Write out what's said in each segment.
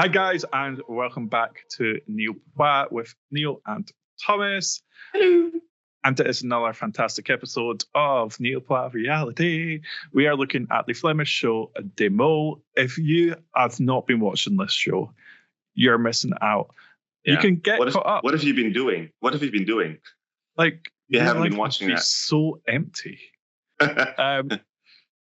Hi guys, and welcome back to Niall with Niall and Thomas. Hello. And it is another fantastic episode of Niall Reality. We are looking at the Flemish show De Mol. If you have not been watching this show, you're missing out. Yeah. You can get caught up. What have you been doing? Like, you haven't been watching that. So empty.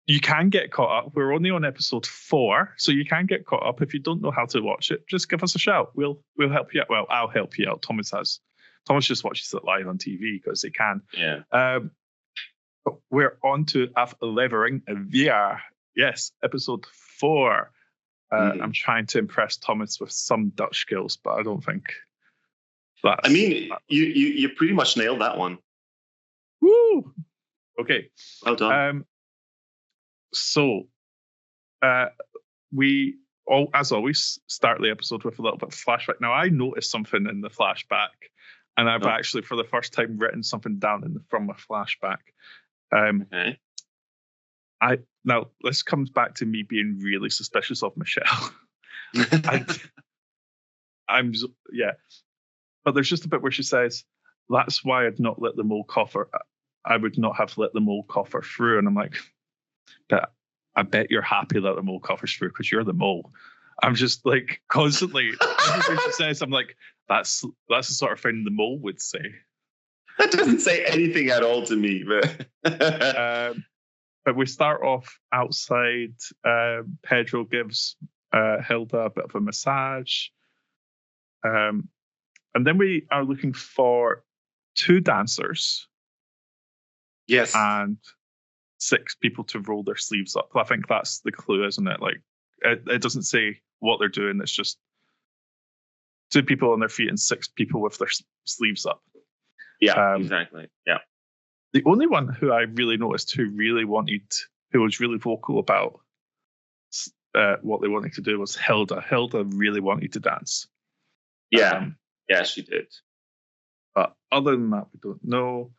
You can get caught up. We're only on episode 4, so you can get caught up. If you don't know how to watch it, just give us a shout. We'll help you out. Well, I'll help you out. Thomas just watches it live on TV because he can. Yeah. We're on to Aflevering VR. Yes, episode 4. I'm trying to impress Thomas with some Dutch skills, but I don't think that's... you pretty much nailed that one. Woo! Okay. Well done. So, we as always start the episode with a little bit of flashback. Now, I noticed something in the flashback, and I've actually, for the first time, written something down from a flashback. Okay. Now, this comes back to me being really suspicious of Michelle. But there's just a bit where she says, "That's why I'd not let the mole coffer. I would not have let the mole coffer through," and I'm like, but I bet you're happy that the mole coffers through because you're the mole. I'm just like constantly everything she says, I'm like, that's the sort of thing the mole would say. That doesn't say anything at all to me, but but we start off outside. Pedro gives Hilda a bit of a massage. And then we are looking for 2 dancers. Yes. And 6 people to roll their sleeves up. I think that's the clue, isn't it? Like, it doesn't say what they're doing. It's just 2 people on their feet and 6 people with their sleeves up. Yeah, exactly. Yeah. The only one who I really noticed who was really vocal about what they wanted to do was Hilda. Hilda really wanted to dance. Yeah. Yeah, she did. But other than that, we don't know.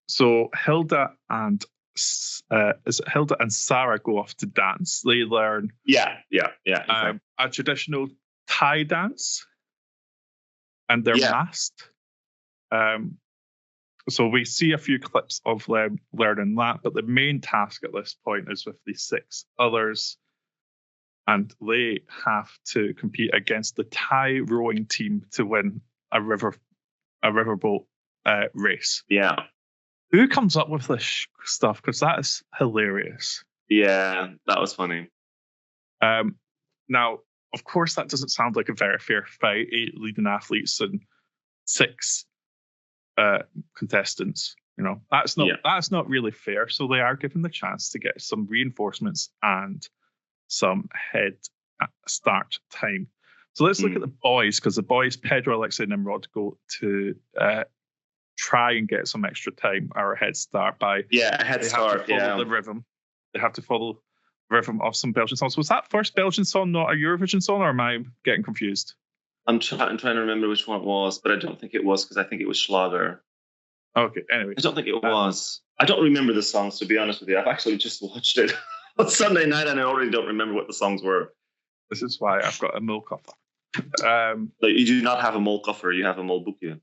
So Hilda and Sarah go off to dance. They learn a traditional Thai dance, and they're masked. So we see a few clips of them learning that, but the main task at this point is with the 6 others, and they have to compete against the Thai rowing team to win a riverboat race. Yeah. Who comes up with this stuff? Because that is hilarious. Yeah, that was funny. Now, of course, that doesn't sound like a very fair fight. 8 leading athletes and 6 contestants. You know, that's not really fair. So they are given the chance to get some reinforcements and some head start time. So let's look at the boys, because the boys, Pedro, Alexa, and Nimrod, go to try and get some extra time or a head start by the rhythm. They have to follow the rhythm of some Belgian songs. Was that first Belgian song not a Eurovision song, or am I getting confused? I'm trying to remember which one it was, but I don't think it was, because I think it was Schlager. Okay, anyway. I don't think it was. I don't remember the songs, to be honest with you. I've actually just watched it on Sunday night, and I already don't remember what the songs were. This is why I've got a mole coffer. You do not have a mole coffer, you have a mole bookje.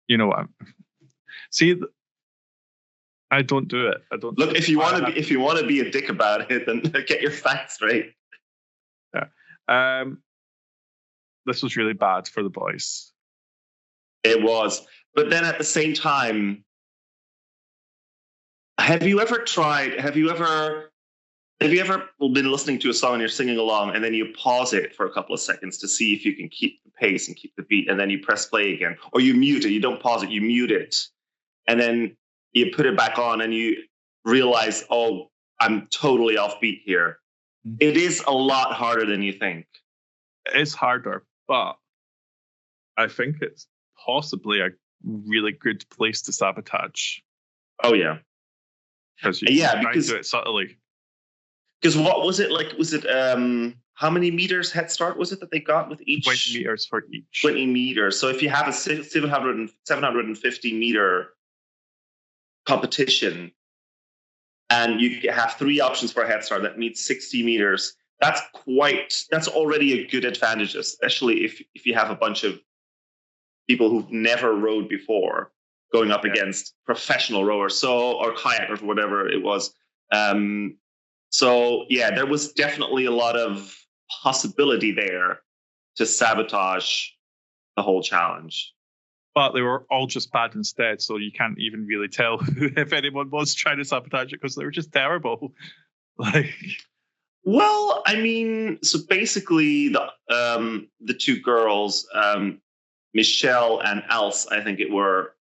You know what? See, I don't do it. I don't. Look, if you want to be a dick about it, then get your facts straight. Yeah. This was really bad for the boys. It was, but then at the same time, have you ever been listening to a song and you're singing along, and then you pause it for a couple of seconds to see if you can keep the pace and keep the beat, and then you press play again, or you mute it? You don't pause it, you mute it, and then you put it back on and you realize, oh, I'm totally off beat here. Mm-hmm. It is a lot harder than you think. It's harder, but I think it's possibly a really good place to sabotage. Oh, yeah. Because you can do it subtly. Because what was it like? Was it how many meters head start was it that they got with each? 20 meters for each. 20 meters. So if you have a 750 meter competition, and you have 3 options for a head start, that means 60 meters. that's already a good advantage, especially if you have a bunch of people who've never rowed before going up against professional rowers, or kayakers, whatever it was. So yeah, there was definitely a lot of possibility there to sabotage the whole challenge. But they were all just bad instead, so you can't even really tell if anyone was trying to sabotage it because they were just terrible. Like, well, I mean, so basically the two girls, Michelle and Else, I think it were,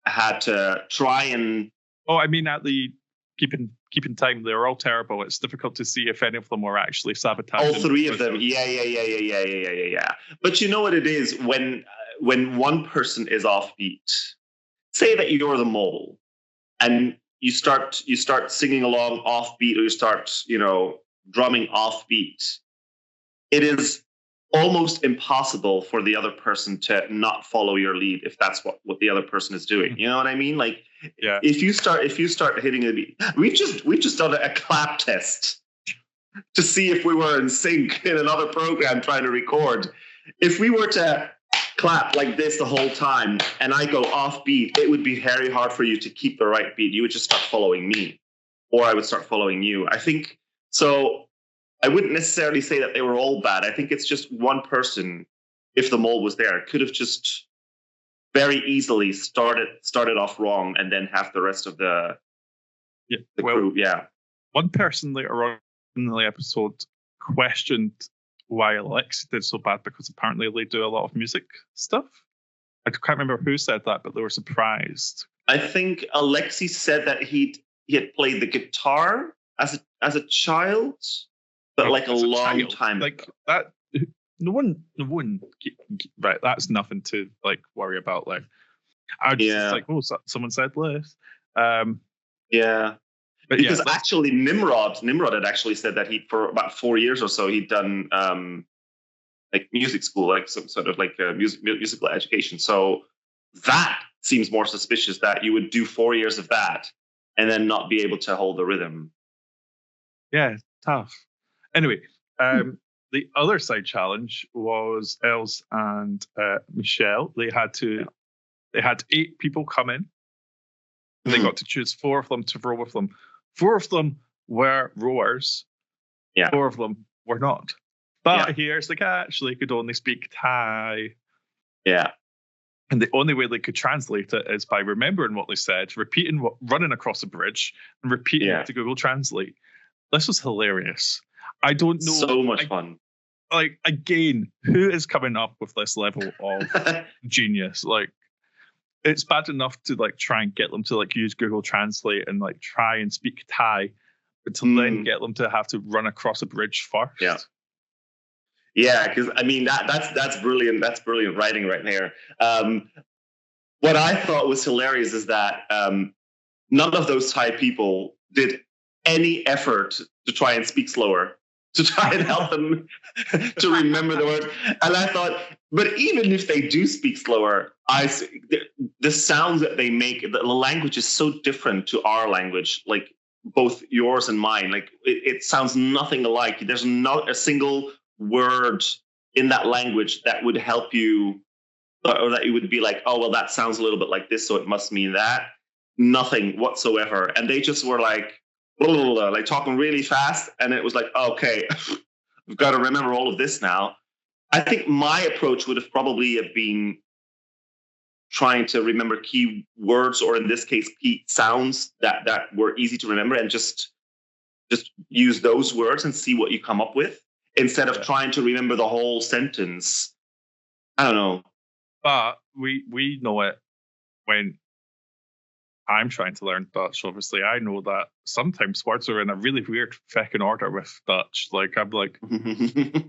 had to try and. Oh, I mean, at the keeping time, they were all terrible. It's difficult to see if any of them were actually sabotaging. All three of them, yeah. But you know what it is when one person is offbeat. Say that you're the mole, and you start singing along offbeat, or you start drumming offbeat. It is almost impossible for the other person to not follow your lead if that's what the other person is doing. You know what I mean? Like, yeah. If you start hitting a beat, we've just done a clap test to see if we were in sync in another program trying to record. If we were to clap like this the whole time and I go off beat, it would be very hard for you to keep the right beat. You would just start following me, or I would start following you. I think so. I wouldn't necessarily say that they were all bad. I think it's just one person, if the mole was there, could have just very easily started off wrong and then have the rest of the crew. Yeah. One person later on in the episode questioned why Alexi did so bad, because apparently they do a lot of music stuff. I can't remember who said that, but they were surprised. I think Alexi said that he had played the guitar as a child. But like a long time like ago. That, no one, right? That's nothing to like worry about. Like, I just like, oh, someone said this. Yeah, because actually, Nimrod had actually said that for about 4 years or so he'd done like music school, like some sort of like musical education. So that seems more suspicious, that you would do 4 years of that and then not be able to hold the rhythm. Yeah, tough. Anyway, the other side challenge was Els and Michelle. They had 8 people come in. They got to choose 4 of them to row with them. 4 of them were rowers. Yeah. 4 of them were not. But here's the catch: they could only speak Thai. Yeah. And the only way they could translate it is by remembering what they said, running across a bridge, and repeating it to Google Translate. This was hilarious. I don't know. So much fun. Like, again, who is coming up with this level of genius? Like, it's bad enough to like try and get them to like use Google Translate and like try and speak Thai, but to then get them to have to run across a bridge first. Yeah, because I mean that's brilliant. That's brilliant writing right there. What I thought was hilarious is that none of those Thai people did any effort to try and speak slower, to try and help them to remember the words. And I thought, but even if they do speak slower, the sounds that they make, the language is so different to our language, like both yours and mine. Like it sounds nothing alike. There's not a single word in that language that would help you, or that you would be like, oh, well, that sounds a little bit like this, so it must mean that. Nothing whatsoever. And they just were like, like talking really fast, and it was like, okay, we've got to remember all of this now. I think my approach would have probably been trying to remember key words, or in this case, key sounds that were easy to remember, and just use those words and see what you come up with, instead of trying to remember the whole sentence. I don't know. But we know it when I'm trying to learn Dutch. Obviously, I know that sometimes words are in a really weird fucking order with Dutch. Like, I'm like,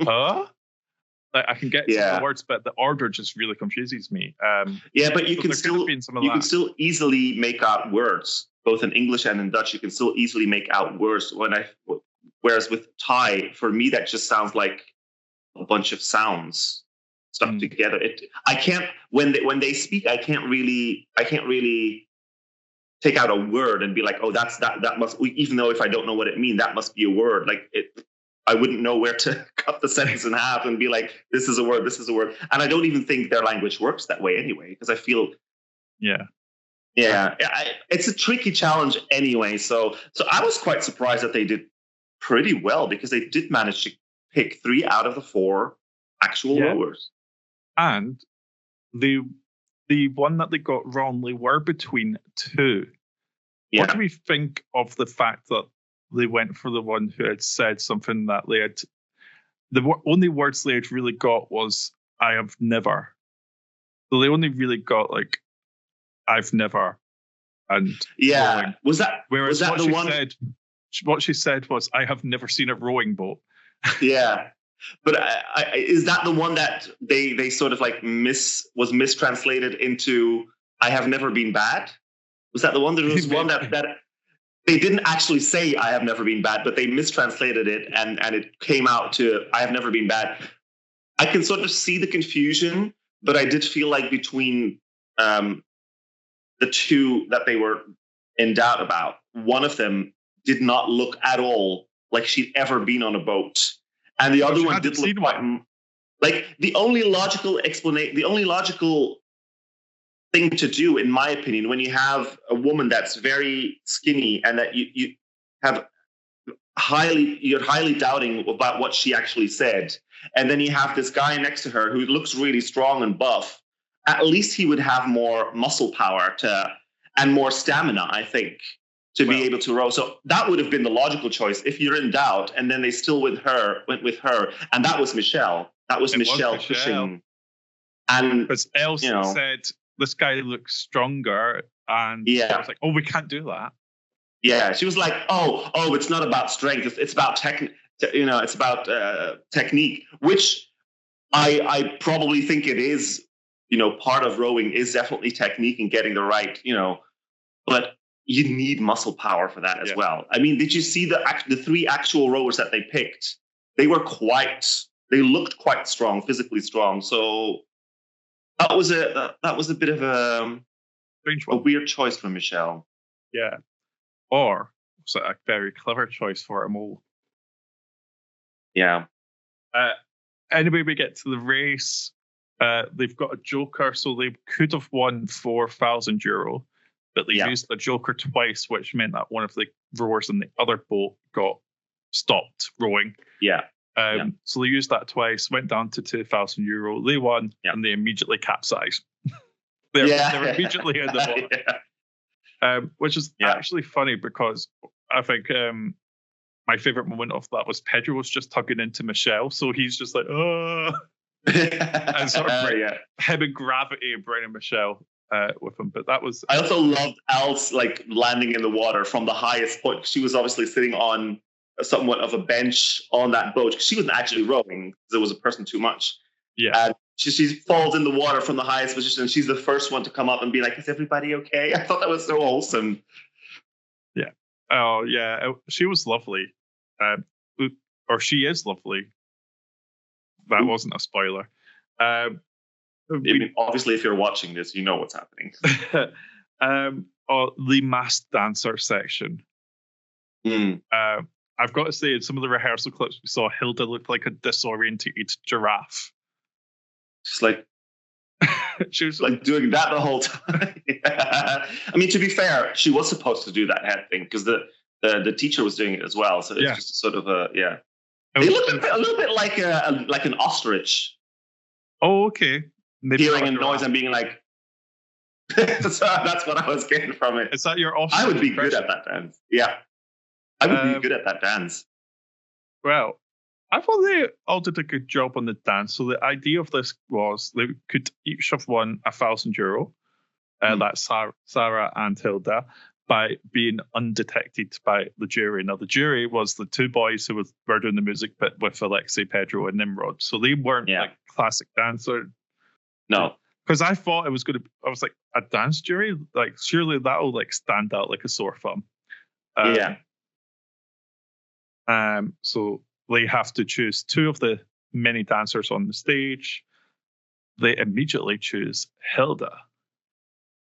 huh? Like, I can get to the words, but the order just really confuses me. But you can still easily make out words, both in English and in Dutch. You can still easily make out words. Whereas with Thai, for me, that just sounds like a bunch of sounds stuck together. I can't, when they speak, I can't really take out a word and be like, oh, that must, even though if I don't know what it means, that must be a word. Like I wouldn't know where to cut the sentence in half and be like, this is a word, this is a word. And I don't even think their language works that way anyway, because I feel, yeah, it's a tricky challenge anyway. So I was quite surprised that they did pretty well, because they did manage to pick 3 out of the 4 actual rowers. And the one that they got wrong, they were between 2. Yeah. What do we think of the fact that they went for the one who had said something that they had... The only words they had really got was, I have never. So they only really got, like, I've never. And rowing. Was that what the she one? What she said was, I have never seen a rowing boat. Yeah. But is that the one that they sort of like was mistranslated into, I have never been bad? Was that the one? There was one that they didn't actually say, I have never been bad, but they mistranslated it, and it came out to, I have never been bad. I can sort of see the confusion, but I did feel like between the 2 that they were in doubt about, one of them did not look at all like she'd ever been on a boat. And the other one did look quite... Like, the only logical thing to do, in my opinion, when you have a woman that's very skinny and that you have you're highly doubting about what she actually said, and then you have this guy next to her who looks really strong and buff, at least he would have more muscle power and more stamina, I think, to be able to row. So that would have been the logical choice if you're in doubt. And then they still went with her, and that was Michelle. That was Michelle pushing. And because Els said, this guy looks stronger, and I was like, oh, we can't do that. Yeah, she was like, oh, it's not about strength. It's about it's about technique, which I probably think it is. Part of rowing is definitely technique and getting the right, but you need muscle power for that as well. I mean, did you see the 3 actual rowers that they picked? They looked quite strong, physically strong. So that was a bit of a weird choice from Michelle. Yeah. Or was it a very clever choice for Mo? Yeah. Anyway, we get to the race. They've got a joker, so they could have won €4,000, but they used the joker twice, which meant that one of the rowers in the other boat got stopped rowing. Yeah. So they used that twice, went down to €2,000. They won, and they immediately capsized. They're immediately in the water. Which is actually funny, because I think my favorite moment of that was Pedro was just tugging into Michelle, so he's just like, oh. And sort of him and gravity and bringing Michelle with him. But that was... I also loved Al's like landing in the water from the highest point. She was obviously sitting on somewhat of a bench on that boat. She wasn't actually rowing because there was a person too much. Yeah. And she falls in the water from the highest position, and she's the first one to come up and be like, is everybody okay? I thought that was so wholesome. Yeah. Oh, yeah. She was lovely. Or she is lovely. That wasn't a spoiler. Obviously, if you're watching this, you know what's happening. The masked dancer section. I've got to say, in some of the rehearsal clips we saw, Hilda looked like a disorientated giraffe. Just like she was like doing that the whole time. I mean, to be fair, she was supposed to do that head thing because the teacher was doing it as well. So it's just sort of They look a little bit like an ostrich. Oh, okay. Maybe hearing a noise and being like. So that's what I was getting from it. Is that your ostrich? I would be good at that dance. Yeah, I would be good at that dance. Well, I thought they all did a good job on the dance. So the idea of this was they could each have won €1,000. That's Sarah and Hilda, by being undetected by the jury. Now, the jury was the 2 boys who were doing the music bit with Alexei, Pedro, and Nimrod. So they weren't like classic dancers. No. Because I thought it was going to... I was like, a dance jury? Like, surely that'll like stand out like a sore thumb. So they have to choose 2 of the many dancers on the stage. They immediately choose Hilda.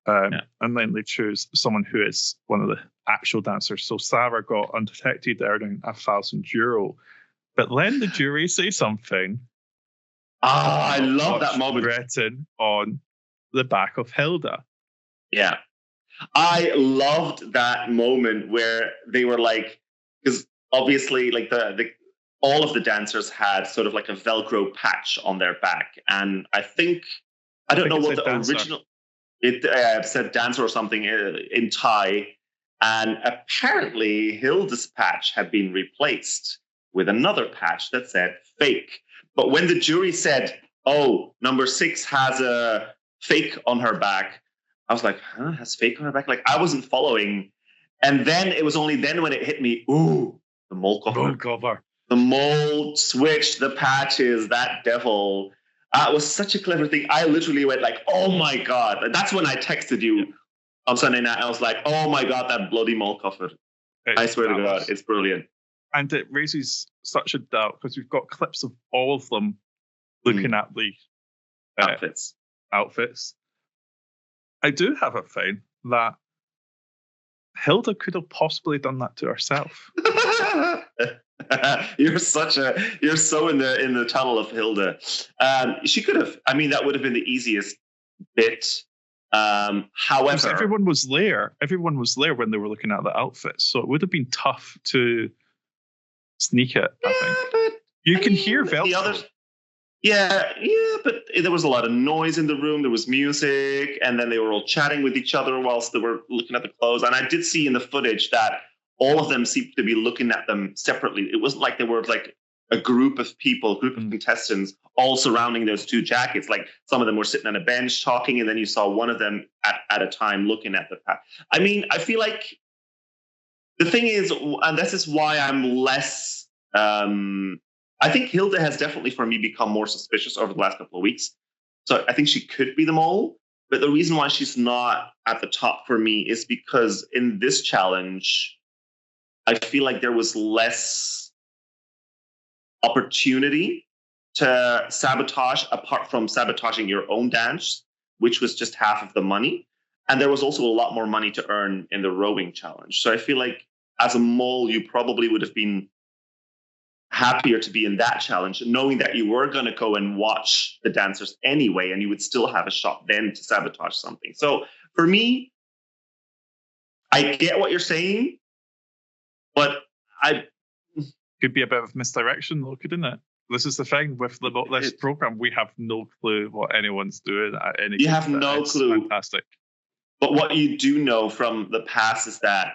And then they choose someone who is one of the actual dancers. So Sarah got undetected, earning €1,000. But then the jury say something. I love that moment. Written on the back of Hilda. Yeah. I loved that moment where they were like, because obviously like the all of the dancers had sort of like a Velcro patch on their back. And I don't know what the dancer. Original, it said dancer or something in Thai. And apparently Hilda's patch had been replaced with another patch that said fake. But when the jury said, oh, number 6 has a fake on her back, I was like, huh, has fake on her back? Like, I wasn't following. And then it was only then when it hit me, ooh, the mole cover. The mole switched the patches, that devil. It was such a clever thing. I literally went like, oh my God. That's when I texted you on Sunday night. I was like, oh my God, that bloody mole cover. I swear to God, it's brilliant. And it raises such a doubt because we've got clips of all of them looking at the outfits. I do have a feeling that Hilda could have possibly done that to herself. You're so in the tunnel of Hilda. She could have. I mean, that would have been the easiest bit. However, everyone was there. Everyone was there when they were looking at the outfits, so it would have been tough to sneak it. I think. But you can hear Velcro. The others. Yeah, but there was a lot of noise in the room. There was music, and then they were all chatting with each other whilst they were looking at the clothes. And I did see in the footage that all of them seemed to be looking at them separately. It wasn't like they were like a group of contestants all surrounding those 2 jackets. Like some of them were sitting on a bench talking, and then you saw one of them at a time looking at the pack. I mean, I feel like the thing is, and this is why I'm less... I think Hilda has definitely, for me, become more suspicious over the last couple of weeks. So I think she could be the mole. But the reason why she's not at the top for me is because in this challenge, I feel like there was less opportunity to sabotage apart from sabotaging your own dance, which was just half of the money. And there was also a lot more money to earn in the rowing challenge. So I feel like as a mole, you probably would have been happier to be in that challenge, knowing that you were going to go and watch the dancers anyway, and you would still have a shot then to sabotage something. So for me, I get what you're saying, but I could be a bit of misdirection, though, couldn't it? This is the thing with this program. We have no clue what anyone's doing at any. You have no clue. Fantastic. But what you do know from the past is that,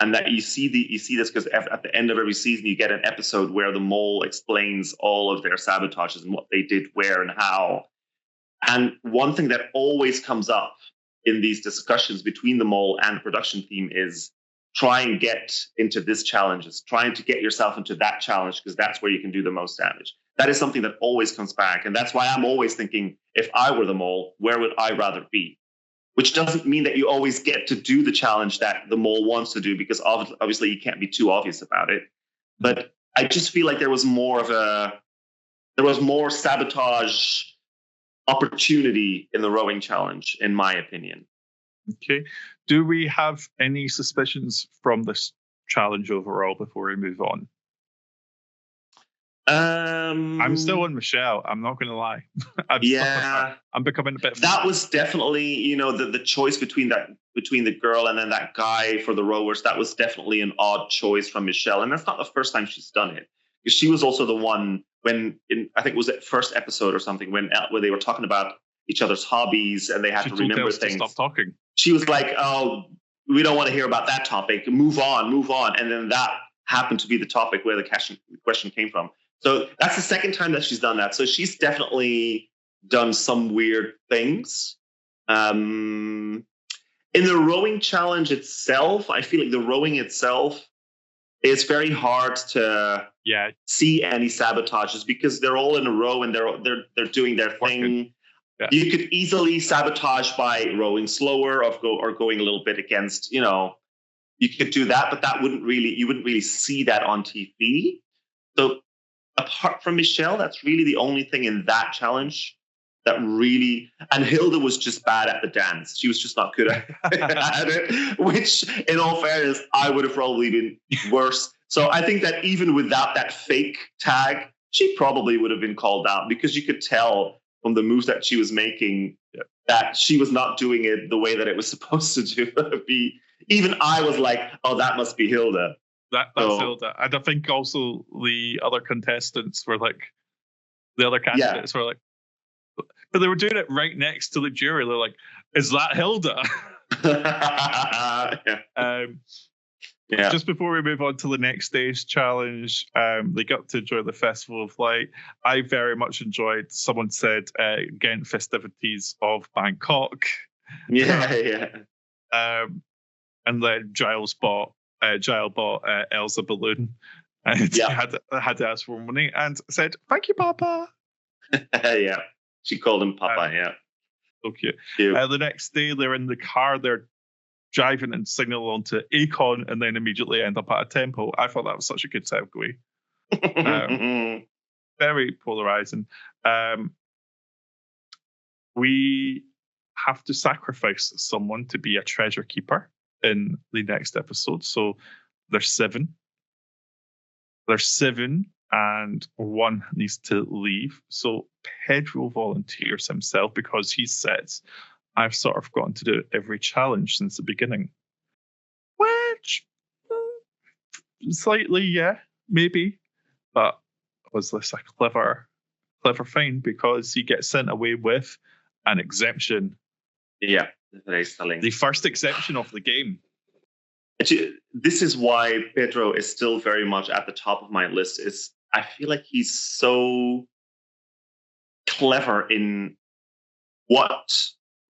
and that you see this because at the end of every season you get an episode where the mole explains all of their sabotages and what they did, where, and how. And one thing that always comes up in these discussions between the mole and the production team is try and get into this challenges, trying to get yourself into that challenge because that's where you can do the most damage. That is something that always comes back, and that's why I'm always thinking, if I were the mole, where would I rather be? Which doesn't mean that you always get to do the challenge that the mole wants to do, because obviously you can't be too obvious about it. But I just feel like there was more sabotage opportunity in the rowing challenge, in my opinion. Okay. Do we have any suspicions from this challenge overall before we move on? I'm still on Michelle. I'm not going to lie. I'm becoming a bit. That was definitely, the choice between the girl and then that guy for the rowers. That was definitely an odd choice from Michelle, and that's not the first time she's done it. Because she was also the one when I think it was the first episode or something when they were talking about each other's hobbies and they had to remember things. Stop talking. She was like, "Oh, we don't want to hear about that topic. Move on," and then that happened to be the topic where the question came from. So that's the second time that she's done that. So she's definitely done some weird things. In the rowing challenge itself, I feel like the rowing itself is very hard to see any sabotages because they're all in a row and they're doing their thing. Yeah. You could easily sabotage by rowing slower or going a little bit against, you could do that, but you wouldn't really see that on TV. So apart from Michelle, that's really the only thing in that challenge that really... And Hilda was just bad at the dance. She was just not good at it, which, in all fairness, I would have probably been worse So I think that even without that fake tag, she probably would have been called out, because you could tell from the moves that she was making that she was not doing it the way that it was supposed to be. Even I was like, oh, that must be Hilda. That's Hilda. And I think also the other contestants were like, the other candidates were like, but they were doing it right next to the jury. They're like, is that Hilda? Just before we move on to the next stage challenge, they got to enjoy the Festival of Light. I very much enjoyed, someone said, Ghent festivities of Bangkok. And then Giles bought Elsa balloon, and had to ask for money and said, "Thank you, Papa." She called him Papa. So cute. The next day, they're in the car. They're driving and singing along to Akon, and then immediately end up at a temple. I thought that was such a good segue. Very polarizing. We have to sacrifice someone to be a treasure keeper in the next episode. So there's 7. There's 7, and 1 needs to leave. So Pedro volunteers himself because he says, I've sort of gotten to do every challenge since the beginning. Which, slightly, maybe. But was this a clever thing? Because he gets sent away with an exemption. Yeah, very telling. The first exemption of the game. Actually, this is why Pedro is still very much at the top of my list. I feel like he's so clever in what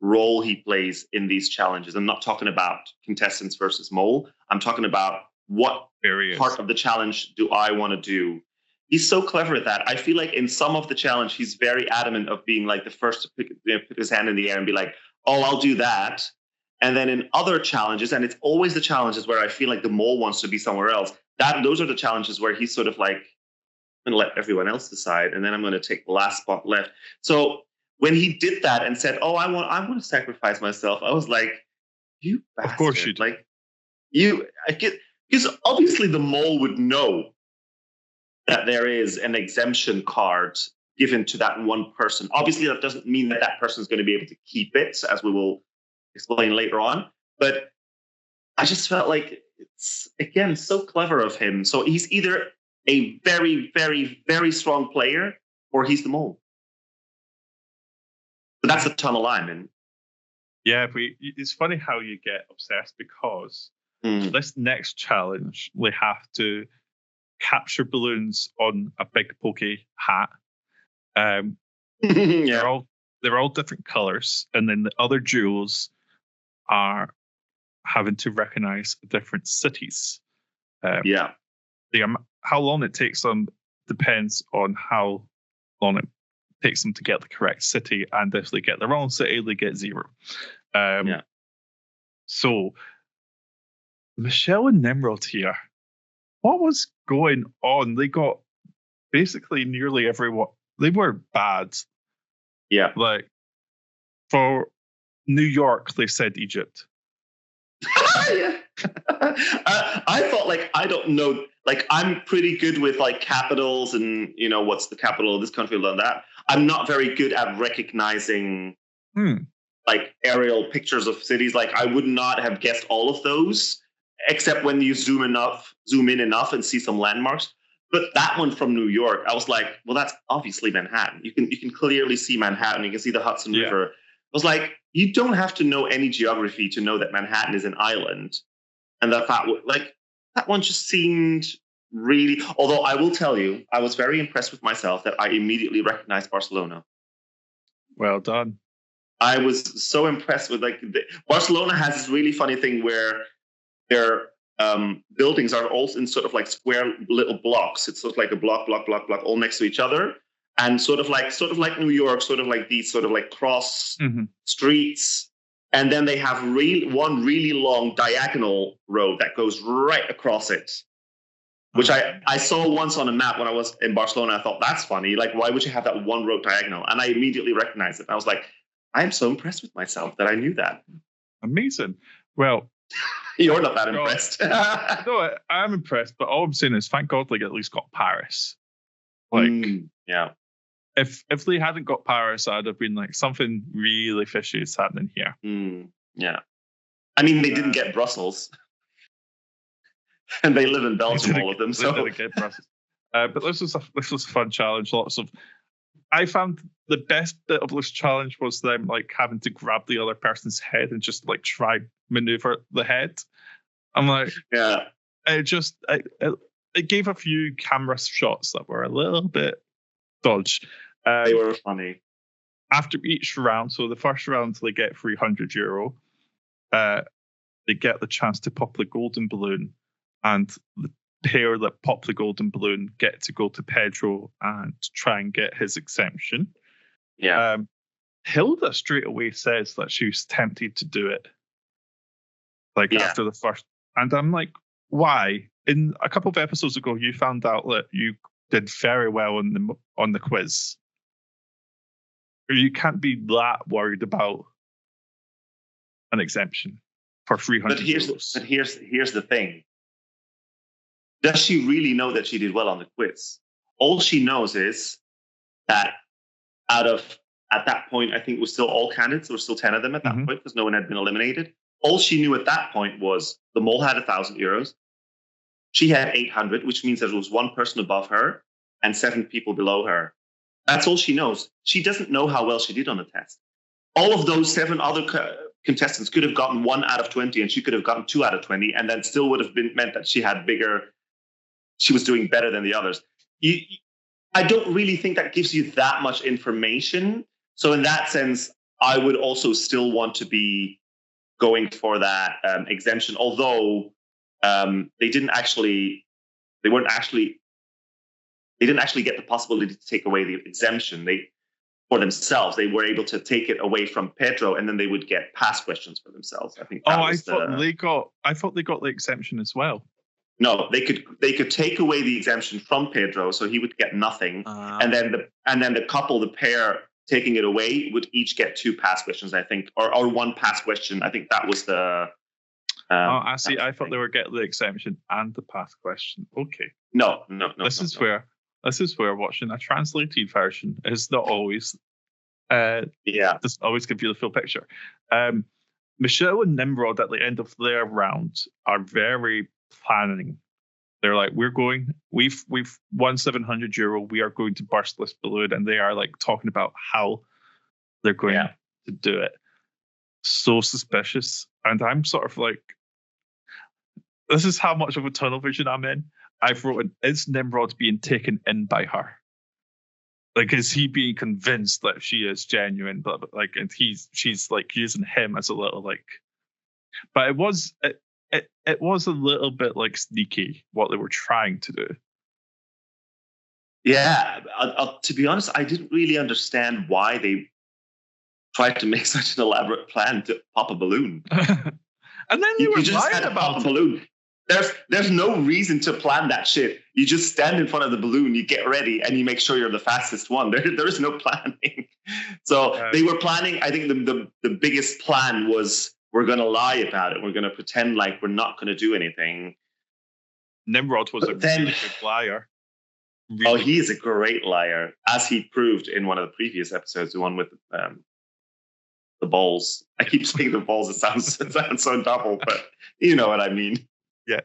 role he plays in these challenges. I'm not talking about contestants versus mole. I'm talking about what part of the challenge do I want to do. He's so clever at that. I feel like in some of the challenge, he's very adamant of being like the first to put his hand in the air and be like, oh, I'll do that. And then in other challenges, and it's always the challenges where I feel like the mole wants to be somewhere else, those are the challenges where he's sort of like, I'm going to let everyone else decide, and then I'm going to take the last spot left. So when he did that and said, oh, I want to sacrifice myself, I was like, you bastard. Of course you do. Like, because obviously the mole would know that there is an exemption card given to that one person. Obviously, that doesn't mean that that person is going to be able to keep it, as we will explain later on. But I just felt like it's, again, so clever of him. So he's either a very, very, very strong player or he's the mole. But that's the tunnel I'm in. Yeah, it's funny how you get obsessed because this next challenge, we have to capture balloons on a big pokey hat. They're all different colors, and then the other jewels are having to recognize different cities. How long it takes them depends on how long it takes them to get the correct city, and if they get the wrong city, they get 0. So Michelle and Nimrod here, what was going on? They got basically nearly everyone. They were bad. Yeah. Like for New York, they said Egypt. I thought, like, I don't know, like, I'm pretty good with like capitals and, you know, what's the capital of this country, learn that. I'm not very good at recognizing like aerial pictures of cities. Like, I would not have guessed all of those, except when you zoom in enough and see some landmarks. But that one from New York, I was like, well, that's obviously Manhattan. You can clearly see Manhattan. You can see the Hudson River. I was like, you don't have to know any geography to know that Manhattan is an island. And that one just seemed really, although I will tell you, I was very impressed with myself that I immediately recognized Barcelona. Well done. I was so impressed with Barcelona has this really funny thing where their buildings are all in sort of like square little blocks. It's sort of like a block, all next to each other. And sort of like New York, sort of like these sort of like cross streets. And then they have one really long diagonal road that goes right across it, which I saw once on a map when I was in Barcelona. I thought, that's funny. Like, why would you have that one road diagonal? And I immediately recognized it. I was like, I'm so impressed with myself that I knew that. Amazing. Well, You're not that impressed. No, I'm impressed, but all I'm saying is, thank God, like, at least got Paris. Like, yeah. If they hadn't got Paris, I'd have been like, something really fishy is happening here. Yeah. I mean, they didn't get Brussels. And they live in Belgium, all of them. So they didn't get Brussels. But this was a fun challenge. I found the best bit of this challenge was them like having to grab the other person's head and just like try maneuver the head. I'm like, yeah. It gave a few camera shots that were a little bit dodge. They were funny. After each round, so the first round they get €300. They get the chance to pop the golden balloon, and the pair that pop the golden balloon get to go to Pedro and try and get his exemption. Yeah. Hilda straight away says that she was tempted to do it. After the first, and I'm like, why? In a couple of episodes ago, you found out that you did very well on the quiz. You can't be that worried about an exemption for €300. But here's the thing. Does she really know that she did well on the quiz? All she knows is that at that point, I think it was still all candidates. There were still 10 of them at that point because no one had been eliminated. All she knew at that point was the mole had €1,000. She had 800, which means there was one person above her and 7 people below her. That's all she knows. She doesn't know how well she did on the test. All of those 7 other contestants could have gotten 1 out of 20, and she could have gotten 2 out of 20, and then still would have meant that she was doing better than the others. I don't really think that gives you that much information. So in that sense, I would also still want to be going for that exemption, although they didn't actually get the possibility to take away the exemption. For themselves, they were able to take it away from Pedro, and then they would get pass questions for themselves. I think. I thought they got the exemption as well. No, they could take away the exemption from Pedro, so he would get nothing, and then the pair taking it away would each get 2 pass questions, I think, or 1 pass question. I think that was the. I see. I thought they were getting the exemption and the pass question. Okay. No. This is where watching a translated version is not always. Doesn't always give you the full picture. Michelle and Nimrod at the end of their round are very planning. They're like, we've won €700. We are going to burst this balloon, and they are like talking about how they're going to do it. So suspicious, and I'm sort of like, this is how much of a tunnel vision I'm in. I've written, is Nimrod being taken in by her? Like, is he being convinced that she is genuine? But like, and she's like using him as a little like. But it was a little bit like sneaky what they were trying to do. Yeah, to be honest, I didn't really understand why they tried to make such an elaborate plan to pop a balloon. And then you were just lying about a balloon. There's no reason to plan that shit. You just stand in front of the balloon, you get ready, and you make sure you're the fastest one. There is no planning. So they were planning. I think the biggest plan was, we're going to lie about it. We're going to pretend like we're not going to do anything. Nimrod was really good liar. Really. He is a great liar, as he proved in one of the previous episodes, the one with the balls. I keep saying the balls. It sounds so double, but you know what I mean. Yeah.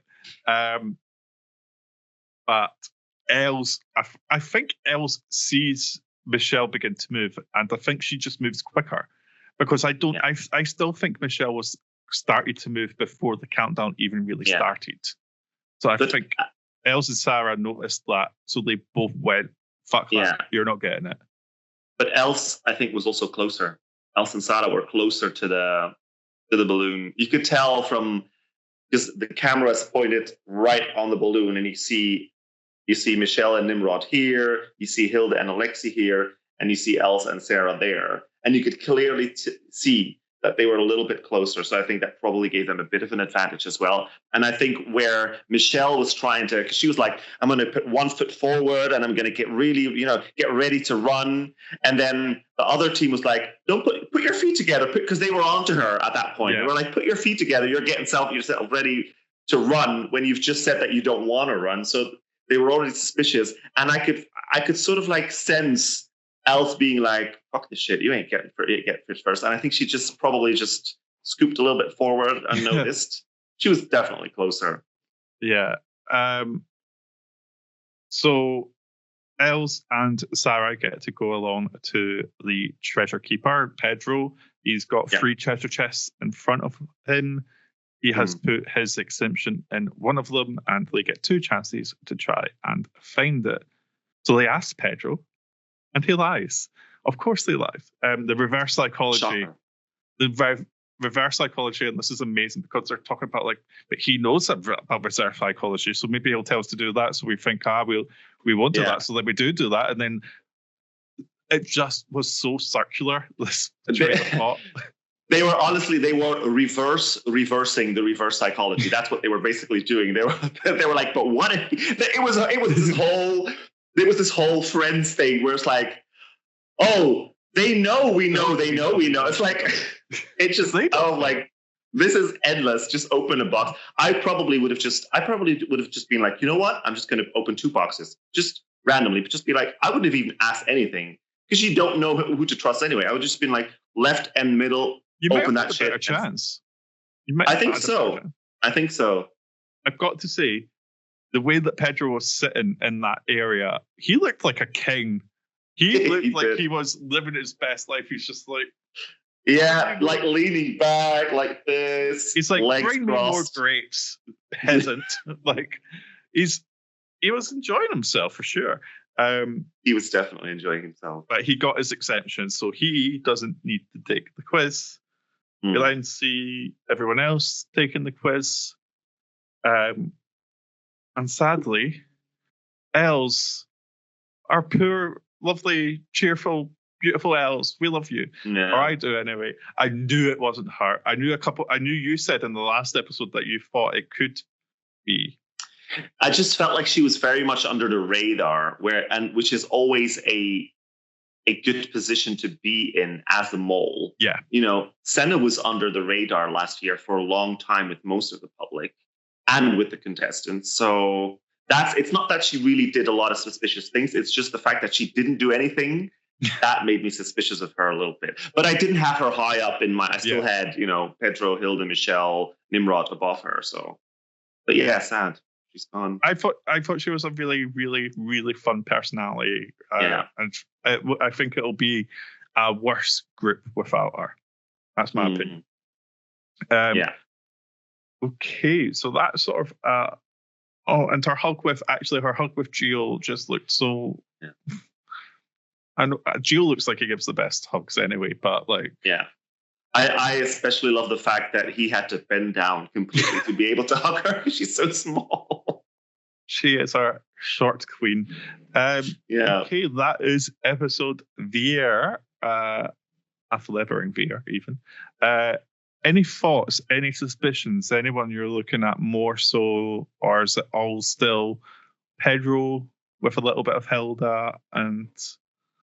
But Els, I think Els sees Michelle begin to move, and I think she just moves quicker, because I still think Michelle was started to move before the countdown even really started. So I think Els and Sarah noticed that, so they both went, fuck that, you're not getting it. But Els, I think, was also closer. Els and Sarah were closer to the balloon. You could tell from, because the camera is pointed right on the balloon, and you see Michelle and Nimrod here, you see Hilda and Alexi here, and you see Els and Sarah there. And you could clearly see that they were a little bit closer. So I think that probably gave them a bit of an advantage as well. And I think where Michelle was trying to, because she was like, I'm going to put 1 foot forward and I'm going to get really, get ready to run. And then the other team was like, don't put your feet together, because they were onto her at that point. Yeah. They were like, put your feet together. You're getting yourself ready to run when you've just said that you don't want to run. So they were already suspicious. And I could sort of like sense Els being like, fuck this shit, you ain't getting fit first. And I think she just probably just scooped a little bit forward and noticed. She was definitely closer. Yeah. So Els and Sarah get to go along to the treasure keeper, Pedro. He's got 3 treasure chests in front of him. He has put his exemption in one of them, and they get 2 chances to try and find it. So they ask Pedro, and he lies. Of course, they lies. The reverse psychology. Shocker. The reverse psychology, and this is amazing because they're talking about but he knows about reverse psychology, so maybe he'll tell us to do that. So we think, we won't do that, so that we do that, and then it just was so circular. This train of thought. They were reversing the reverse psychology. That's what they were basically doing. They were like, but what if it was this whole friends thing where it's like, oh, they know we know. It's like it's just this is endless. Just open a box. I probably would have just been like, you know what? I'm just going to open 2 boxes just randomly, but just be like, I wouldn't have even asked anything because you don't know who to trust anyway. I would just been like left and middle. You open might have that a better chance. I think so. I've got to say, the way that Pedro was sitting in that area, he looked like a king. He looked like he was living his best life. He's just like, like leaning back like this. He's like, bring me more grapes, peasant. He was enjoying himself for sure. He was definitely enjoying himself. But he got his exemption, so he doesn't need to take the quiz. We'll then see everyone else taking the quiz. And sadly, Els, our poor, lovely, cheerful, beautiful Els, we love you. Yeah. Or I do anyway. I knew it wasn't her. I knew you said in the last episode that you thought it could be. I just felt like she was very much under the radar, which is always a good position to be in as a mole. Yeah. Senna was under the radar last year for a long time with most of the public and with the contestants. So it's not that she really did a lot of suspicious things. It's just the fact that she didn't do anything that made me suspicious of her a little bit. But I didn't have her high up in I still had, Pedro, Hilda, Michelle, Nimrod above her. So, but yeah, sad. She's gone. I thought she was a really, really, really fun personality. And I think it'll be a worse group without her. That's my opinion. Okay, so that sort of and her hug with Gio just looked so. Yeah. I know Gio looks like he gives the best hugs anyway, but I especially love the fact that he had to bend down completely to be able to hug her. She's so small. She is our short queen. Okay, that is episode Vier. Aflevering Vier, even. Any thoughts, any suspicions, anyone you're looking at more so, or is it all still Pedro with a little bit of Hilda and...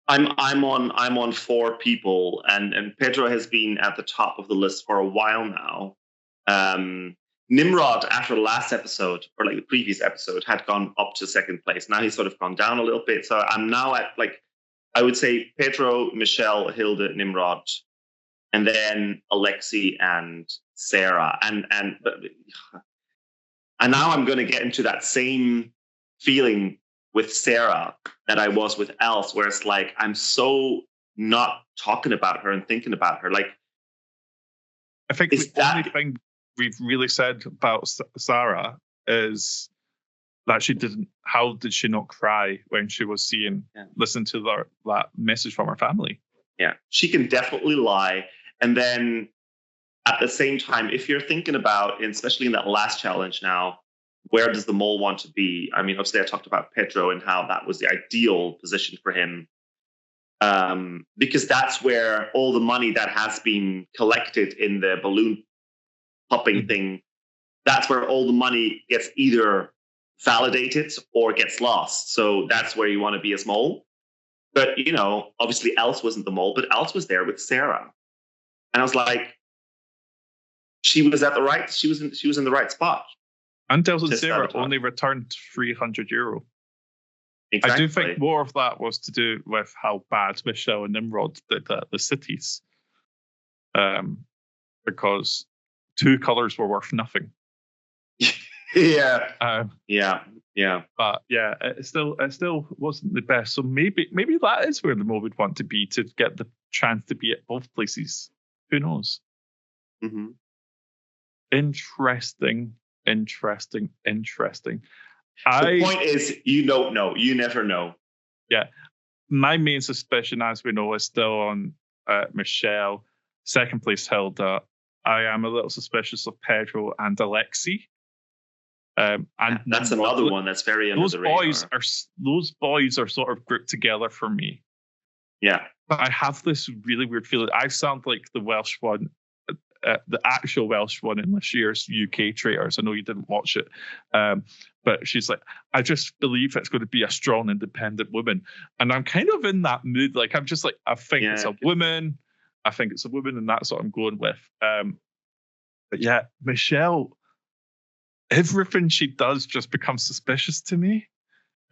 I'm on 4 people, and Pedro has been at the top of the list for a while now. Nimrod, after the last episode, or the previous episode, had gone up to 2nd place. Now he's sort of gone down a little bit. So I'm now at I would say Pedro, Michelle, Hilda, Nimrod, and then Alexi and Sarah. And now I'm going to get into that same feeling with Sarah that I was with Els, where it's like I'm so not talking about her and thinking about her. I think the only thing we've really said about Sarah is that she didn't. How did she not cry when she was listen to that message from her family? Yeah, she can definitely lie. And then at the same time, if you're thinking about, especially in that last challenge now, where does the mole want to be? I mean, obviously I talked about Pedro and how that was the ideal position for him. because that's where all the money that has been collected in the balloon popping thing, that's where all the money gets either validated or gets lost. So that's where you want to be as mole. But, obviously Els wasn't the mole, but Els was there with Sarah. And I was like, she was in the right spot. And Els and Sarah only returned €300. Exactly. I do think more of that was to do with how bad Michelle and Nimrod did the cities. Because 2 colours were worth nothing. Yeah. But yeah, it still wasn't the best. So maybe that is where the mole would want to be, to get the chance to be at both places. Who knows? Mm-hmm. Interesting. The point is, you don't know. You never know. Yeah. My main suspicion, as we know, is still on Michelle. Second place, Hilda. I am a little suspicious of Pedro and Alexi. And that's another one that's very under the radar. Those boys are sort of grouped together for me. Yeah. But I have this really weird feeling. I sound like the Welsh one, the actual Welsh one in this year's UK Traitors. I know you didn't watch it. But she's like, I just believe it's going to be a strong, independent woman. And I'm kind of in that mood. Like, I'm just like, I think it's a woman. I think it's a woman, and that's what I'm going with. But yeah, Michelle, everything she does just becomes suspicious to me.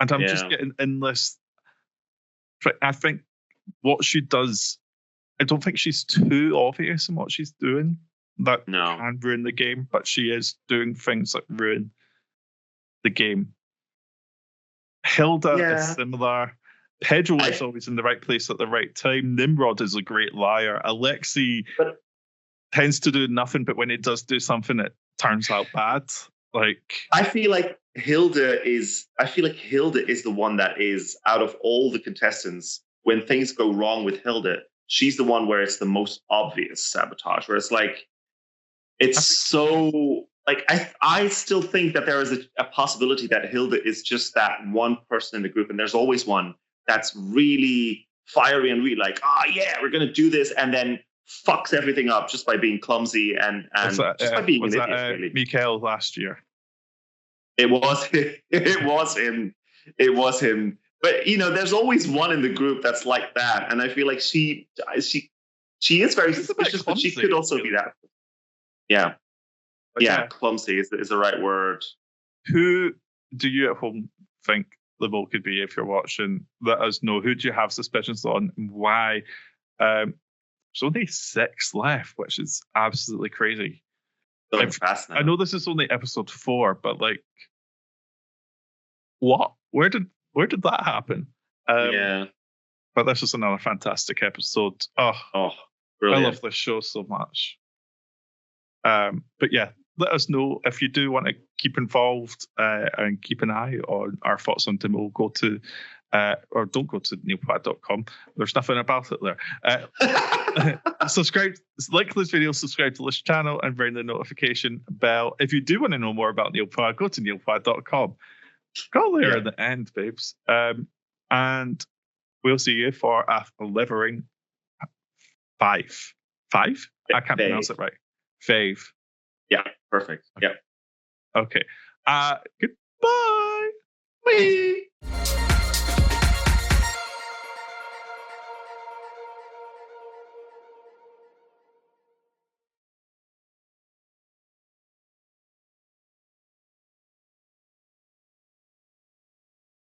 And I'm just getting in this. I think what she does, I don't think she's too obvious in what she's doing that can ruin the game, but she is doing things that ruin the game. Hilda is similar. Pedro is always in the right place at the right time. Nimrod is a great liar. Alexi tends to do nothing, but when it does do something, it turns out bad. I feel like Hilda is the one that is, out of all the contestants, when things go wrong with Hilda, she's the one where it's the most obvious sabotage, where it's like, I still think that there is a possibility that Hilda is just that one person in the group, and there's always one that's really fiery and really like, we're going to do this, and then fucks everything up just by being clumsy and just by being an idiot, really. Mikael last year. It was him. But, there's always one in the group that's like that. And I feel like she is very suspicious, but she could also be that. Yeah. But clumsy is the right word. Who do you at home think the vote could be if you're watching? Let us know. Who do you have suspicions on and why? There's only 6 left, which is absolutely crazy. Going fast now. I know this is only episode 4, but what? Where did that happen? But this is another fantastic episode. Oh, brilliant. I love this show so much. But yeah, let us know if you do want to keep involved and keep an eye on our thoughts on Demo. Go to, or don't go to niallpointsreality.com. There's nothing about it there. Subscribe, like this video, subscribe to this channel, and ring the notification bell. If you do want to know more about niallpoint, go to niallpoint.com. Go there at the end, babes. And we'll see you for Aflevering 5. 5? I can't pronounce it right. 5. Yeah, perfect. Yeah. Okay. Goodbye. Bye.